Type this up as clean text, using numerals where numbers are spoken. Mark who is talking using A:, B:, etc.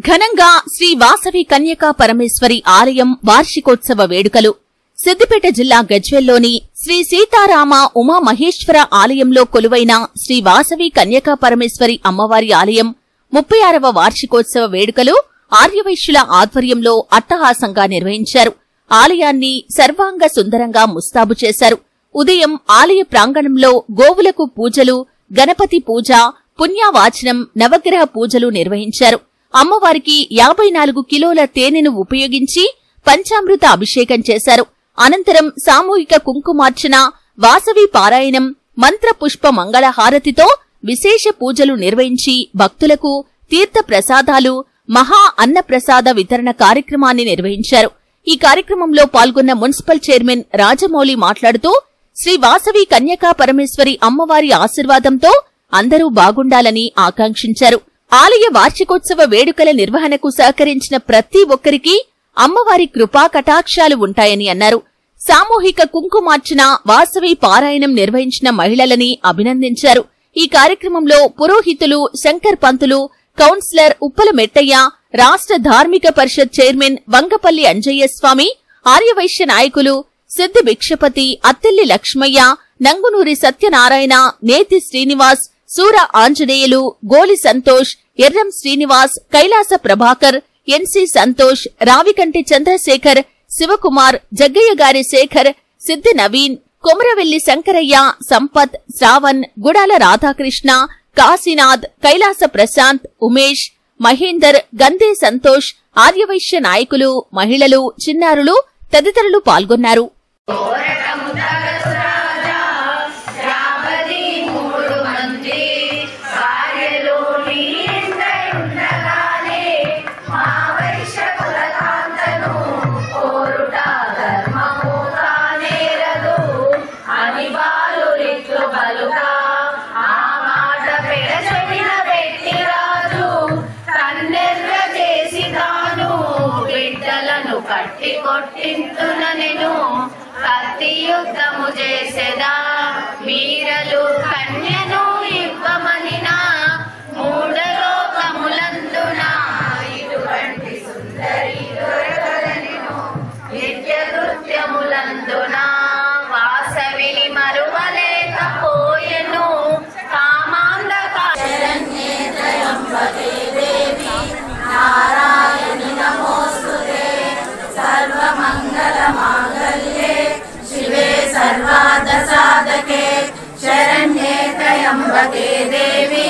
A: ఘనంగా శ్రీ వాసవి కన్యకా పరమేశ్వరి ఆలయం వార్షికోత్సవ వేడుకలు సిద్దిపేట జిల్లా గజ్వేల్లోని శ్రీ సీతారామ ఉమా మహేశ్వర ఆలయంలో కొలువైన శ్రీ వాసవి కన్యకా పరమేశ్వరి అమ్మవారి ఆలయం 36వ వార్షికోత్సవ వేడుకలు ఆర్యవైశ్యుల ఆధ్వర్యంలో అట్టహాసంగా నిర్వహించారు. ఆలయాన్ని సర్వాంగ సుందరంగా ముస్తాబు చేశారు. ఉదయం ఆలయ ప్రాంగణంలో గోవులకు పూజలు, గణపతి పూజ, పుణ్యావాచనం, నవగ్రహ పూజలు నిర్వహించారు. అమ్మవారికి 54 కిలోల తేనెను ఉపయోగించి పంచామృత అభిషేకం చేశారు. అనంతరం సామూహిక కుంకుమార్చన, వాసవి పారాయణం, మంత్ర పుష్ప మంగళహారతితో విశేష పూజలు నిర్వహించి భక్తులకు తీర్థ ప్రసాదాలు, మహా అన్నప్రసాద వితరణ కార్యక్రమాన్ని నిర్వహించారు. ఈ కార్యక్రమంలో పాల్గొన్న మున్సిపల్ చైర్మన్ రాజమౌళి మాట్లాడుతూ శ్రీ వాసవి కన్యకా పరమేశ్వరి అమ్మవారి ఆశీర్వాదంతో అందరూ బాగుండాలని ఆకాంక్షించారు. ఆలయ వార్షికోత్సవ వేడుకల నిర్వహణకు సహకరించిన ప్రతి ఒక్కరికి అమ్మవారి కృపా కటాక్షాలు ఉంటాయని అన్నారు. సామూహిక కుంకుమార్చన, వాసవి పారాయణం నిర్వహించిన మహిళలని అభినందించారు. ఈ కార్యక్రమంలో పురోహితులు శంకర్ పంతులు, కౌన్సిలర్ ఉప్పల మెట్టయ్య, రాష్ట్ర ధార్మిక పరిషత్ చైర్మన్ వంగపల్లి అంజయ్య స్వామి, ఆర్యవైశ్య నాయకులు సిద్ది భిక్షపతి, అత్తిల్లి లక్ష్మయ్య, నంగునూరి సత్యనారాయణ, నేతి శ్రీనివాస్, సూర ఆంజనేయులు, గోలి సంతోష్, ఎర్రం శ్రీనివాస్, కైలాస ప్రభాకర్, ఎన్సి సంతోష్, రావికంటి చంద్రశేఖర్, శివకుమార్, జగ్గయ్యగారి శేఖర్, సిద్ది నవీన్, కొమరవెల్లి శంకరయ్య, సంపత్, శ్రావణ్, గుడాల రాధాకృష్ణ, కాశీనాథ్, కైలాస ప్రశాంత్, ఉమేష్, మహేందర్, గందే సంతోష్, ఆర్యవైశ్య నాయకులు, మహిళలు, చిన్నారులు తదితరులు పాల్గొన్నారు.
B: కట్టి కొట్టింతున నేను కత్తి యుద్ధము చేసేదా, వీరలు కన్యను ఇవ్వమనినా మూఢలోకములందున ఇటువంటి సుందరి దొరకదనెను నిత్య కృత్యములందున వాసవిని మరువలేకపోయెను కామాంధకారణ్యేత్రయంబకే దేవి నారాయణి నమోస్తుతే सर्वमंगलमांगल्ये शिवे सर्वार्थ साधके शरण्ये त्र्यंबके देवी